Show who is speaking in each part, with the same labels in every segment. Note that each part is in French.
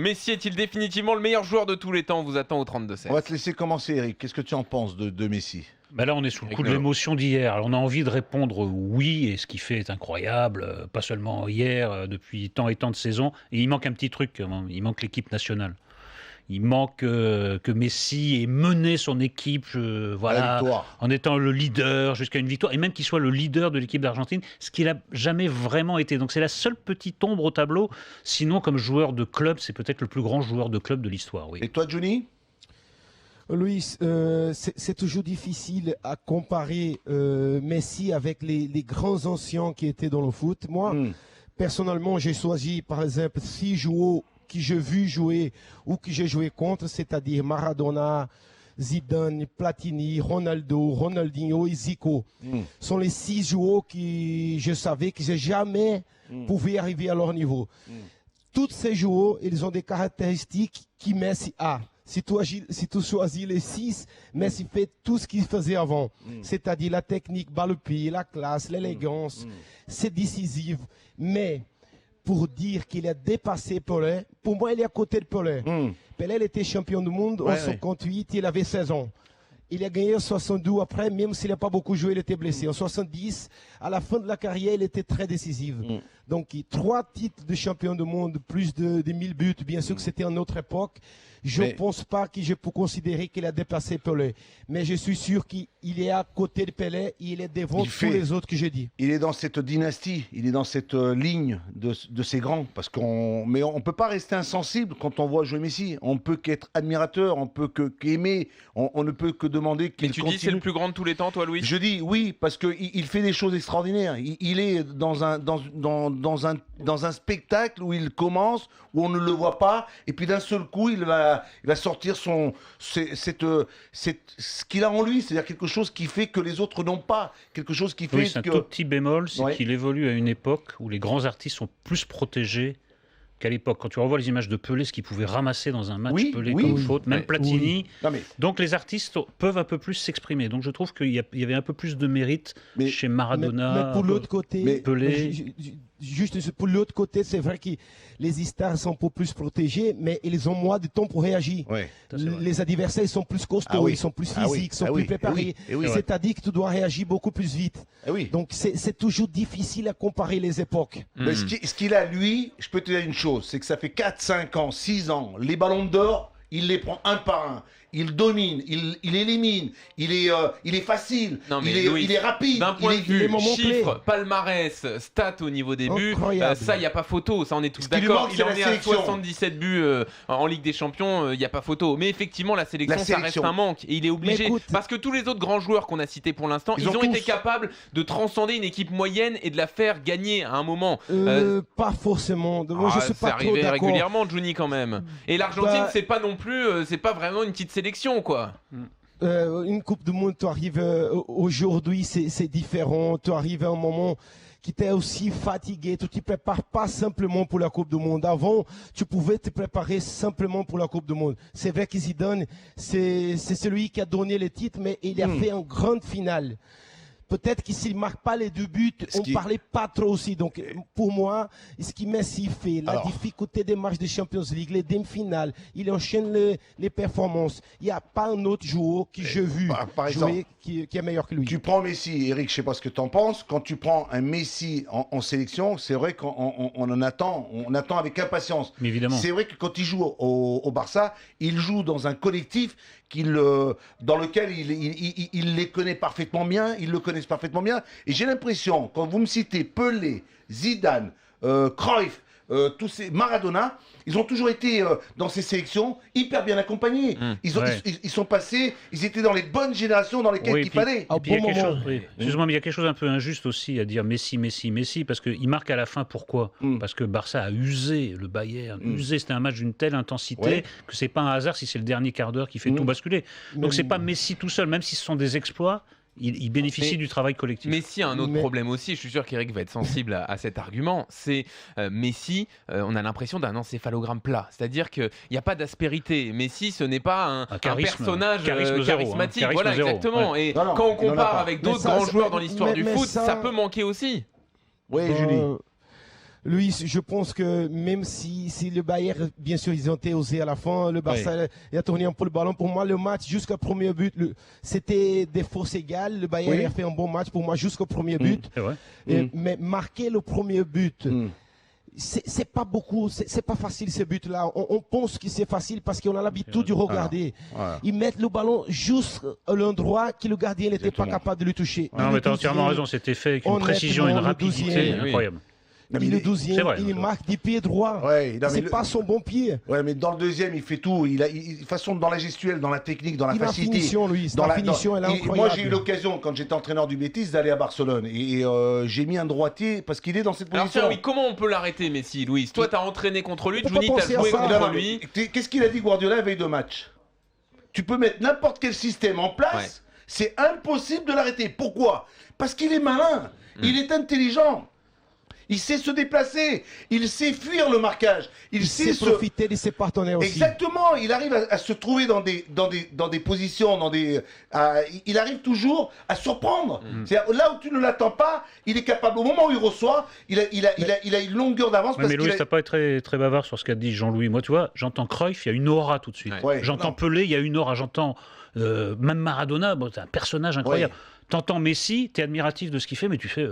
Speaker 1: Messi est-il définitivement le meilleur joueur de tous les temps? On vous attend au 32-16.
Speaker 2: On va te laisser commencer, Eric. Qu'est-ce que tu en penses de Messi?
Speaker 3: Là, on est sous le coup de l'émotion d'hier. Alors, on a envie de répondre oui, et ce qu'il fait est incroyable, pas seulement hier, depuis tant et tant de saisons. Et il manque un petit truc, il manque l'équipe nationale. Il manque que Messi ait mené son équipe en étant le leader jusqu'à une victoire, et même qu'il soit le leader de l'équipe d'Argentine, ce qu'il n'a jamais vraiment été. Donc c'est la seule petite ombre au tableau. Sinon, comme joueur de club, c'est peut-être le plus grand joueur de club de l'histoire. Oui.
Speaker 2: Et toi, Johnny?
Speaker 4: Louis, c'est toujours difficile à comparer Messi avec les grands anciens qui étaient dans le foot. Moi, personnellement, j'ai choisi, par exemple, 6 joueurs que j'ai vu jouer ou que j'ai joué contre, c'est-à-dire Maradona, Zidane, Platini, Ronaldo, Ronaldinho et Zico. Sont les 6 joueurs que je savais que j'ai jamais pouvaient arriver à leur niveau. Tous ces joueurs, ils ont des caractéristiques que Messi a. Si tu choisis les 6, Messi fait tout ce qu'il faisait avant. C'est-à-dire la technique, balle au pied, la classe, l'élégance. C'est décisif. Mais pour dire qu'il a dépassé Pelé, pour moi, il est à côté de Pelé. Pelé, il était champion du monde en 58, il avait 16 ans. Il a gagné en 62 après, même s'il n'a pas beaucoup joué, il était blessé. En 70, à la fin de la carrière, il était très décisif. Donc, 3 titres de champion du monde, plus de 1000 buts. Bien sûr que c'était en autre époque. Je ne pense pas que je peux considérer qu'il a dépassé Pelé. Mais je suis sûr qu'il est à côté de Pelé et il est devant tous les autres que j'ai dit.
Speaker 2: Il est dans cette dynastie, il est dans cette ligne de ces grands. Mais on ne peut pas rester insensible quand on voit jouer Messi. On ne peut qu'être admirateur, on ne peut qu'aimer, on ne peut que demander qu'il continue.
Speaker 1: Mais tu dis c'est le plus grand de tous les temps, toi, Louis?
Speaker 2: Je dis oui, parce qu'il fait des choses extraordinaires. Il est dans un spectacle où il commence, où on ne le voit pas, et puis d'un seul coup, il va sortir ce qu'il a en lui, c'est-à-dire quelque chose qui fait que les autres n'ont pas, quelque chose qui fait
Speaker 3: c'est un tout petit bémol, c'est qu'il évolue à une époque où les grands artistes sont plus protégés qu'à l'époque. Quand tu revois les images de Pelé, ce qu'il pouvait ramasser dans un match, Pelé comme faute, même Platini. Donc les artistes peuvent un peu plus s'exprimer. Donc je trouve qu'il y avait un peu plus de mérite chez Maradona,
Speaker 4: mais pour l'autre côté,
Speaker 3: Pelé.
Speaker 4: Juste pour l'autre côté, c'est vrai que les stars sont un peu plus protégés, mais ils ont moins de temps pour réagir. Les adversaires sont plus costauds, ils sont plus physiques, sont plus préparés. C'est-à-dire que tu dois réagir beaucoup plus vite. Donc c'est toujours difficile à comparer les époques.
Speaker 2: Mais ce qu'il a, lui, je peux te dire une chose, c'est que ça fait 4, 5 ans, 6 ans, les ballons d'or, il les prend un par un. Il domine, il élimine, il est facile, il est rapide.
Speaker 1: D'un point de vue chiffres, palmarès, stats au niveau des buts, ça, il n'y a pas photo, ça on est tous d'accord. Il en est à 77 buts en Ligue des Champions, il n'y a pas photo. Mais effectivement, la sélection, ça reste un manque. Et il est obligé, parce que tous les autres grands joueurs qu'on a cités pour l'instant, ils ont été capables de transcender une équipe moyenne et de la faire gagner à un moment.
Speaker 4: Pas forcément. Moi, je suis pas trop
Speaker 1: arrivé
Speaker 4: d'accord.
Speaker 1: régulièrement, Johnny, quand même. Et l'Argentine, c'est pas non plus, c'est pas vraiment une petite sélection, quoi.
Speaker 4: Une Coupe du Monde, tu arrives aujourd'hui, c'est différent. Tu arrives à un moment qui t'es aussi fatigué. Tu ne te prépares pas simplement pour la Coupe du Monde. Avant, tu pouvais te préparer simplement pour la Coupe du Monde. C'est vrai que Zidane, c'est celui qui a donné le titre, mais il a fait une grande finale. Peut-être que s'il ne marque pas les 2 buts, on ne parlait pas trop aussi. Donc, pour moi, ce qui Messi fait, la difficulté des matchs de Champions League, les demi-finales, il enchaîne les performances. Il n'y a pas un autre joueur que j'ai vu jouer qui est meilleur que lui.
Speaker 2: Tu prends Messi, Eric, je ne sais pas ce que tu en penses. Quand tu prends un Messi en sélection, c'est vrai qu'on attend avec impatience.
Speaker 3: Mais évidemment.
Speaker 2: C'est vrai que quand il joue au Barça, il joue dans un collectif dans lequel il les connaît parfaitement bien, ils le connaissent parfaitement bien. Et j'ai l'impression, quand vous me citez Pelé, Zidane, Cruyff, tous ces Maradona, ils ont toujours été dans ces sélections hyper bien accompagnés. Ils sont passés, ils étaient dans les bonnes générations dans lesquelles il fallait.
Speaker 3: Excuse-moi, mais il y a quelque chose un peu injuste aussi à dire Messi, parce qu'il marque à la fin. Pourquoi Parce que Barça a usé le Bayern. C'était un match d'une telle intensité que c'est pas un hasard si c'est le dernier quart d'heure qui fait tout basculer. Donc c'est pas Messi tout seul, même si ce sont des exploits. Il bénéficie du travail collectif.
Speaker 1: Messi a un autre problème aussi, je suis sûr qu'Eric va être sensible à cet argument, c'est Messi, on a l'impression d'un encéphalogramme plat, c'est-à-dire qu'il n'y a pas d'aspérité. Messi, ce n'est pas un personnage charismatique, voilà, exactement. Et quand on compare avec d'autres grands joueurs dans l'histoire du foot, ça peut manquer aussi.
Speaker 2: Oui, Julie.
Speaker 4: Louis, je pense que même si le Bayern, bien sûr, ils ont été osés à la fin, le Barça a tourné un peu le ballon. Pour moi, le match jusqu'au premier but, c'était des forces égales. Le Bayern a fait un bon match pour moi jusqu'au premier but. Mais marquer le premier but, c'est pas beaucoup, c'est pas facile ce but-là. On pense que c'est facile parce qu'on a l'habitude de regarder. Ils mettent le ballon juste à l'endroit que le gardien n'était pas capable de le toucher.
Speaker 3: Non, mais tu as entièrement raison, c'était fait avec une précision et une rapidité incroyable.
Speaker 4: Mais le 12e, il marque du pied droit. C'est pas son bon pied.
Speaker 2: Ouais, mais dans le deuxième, il fait tout. De façon, dans la gestuelle, dans la technique, dans la facilité.
Speaker 4: Finition, Louis. La finition, elle est incroyable.
Speaker 2: Moi, j'ai eu l'occasion, quand j'étais entraîneur du Betis, d'aller à Barcelone. Et j'ai mis un droitier parce qu'il est dans cette position.
Speaker 1: Alors, comment on peut l'arrêter, Messi, Louis? Toi, t'as entraîné contre lui, Juni, t'as joué contre lui.
Speaker 2: Qu'est-ce qu'il a dit, Guardiola, la veille de match? Tu peux mettre n'importe quel système en place, c'est impossible de l'arrêter. Pourquoi? Parce qu'il est malin, il est intelligent. Il sait se déplacer, il sait fuir le marquage, il sait
Speaker 4: profiter de ses partenaires aussi.
Speaker 2: Exactement, il arrive à se trouver dans des positions, il arrive toujours à surprendre. C'est-à-dire, là où tu ne l'attends pas, il est capable, au moment où il reçoit, il a une longueur d'avance.
Speaker 3: Mais Louis, t'as pas été très bavard sur ce qu'a dit Jean-Louis. Moi, tu vois, j'entends Cruyff, il y a une aura tout de suite. J'entends Pelé, il y a une aura. J'entends même Maradona, c'est un personnage incroyable. T'entends Messi, t'es admiratif de ce qu'il fait, mais tu fais...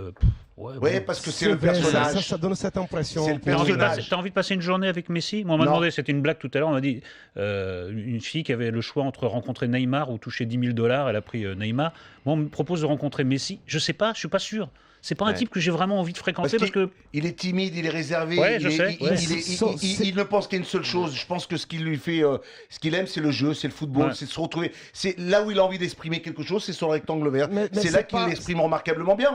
Speaker 2: parce que c'est le personnage.
Speaker 4: Ça donne cette impression.
Speaker 2: C'est le personnage.
Speaker 3: T'as envie de passer une journée avec Messi? Moi, on m'a demandé, c'était une blague tout à l'heure, on m'a dit, une fille qui avait le choix entre rencontrer Neymar ou toucher $10 000, elle a pris Neymar. Moi, on me propose de rencontrer Messi. Je sais pas, je suis pas sûr. C'est pas un type que j'ai vraiment envie de fréquenter parce que...
Speaker 2: Il est timide, il est réservé, il ne pense qu'à une seule chose. Je pense que ce qui lui fait, ce qu'il aime, c'est le jeu, c'est le football, c'est de se retrouver. C'est là où il a envie d'exprimer quelque chose, c'est sur le rectangle vert. C'est là qu'il l'exprime remarquablement bien.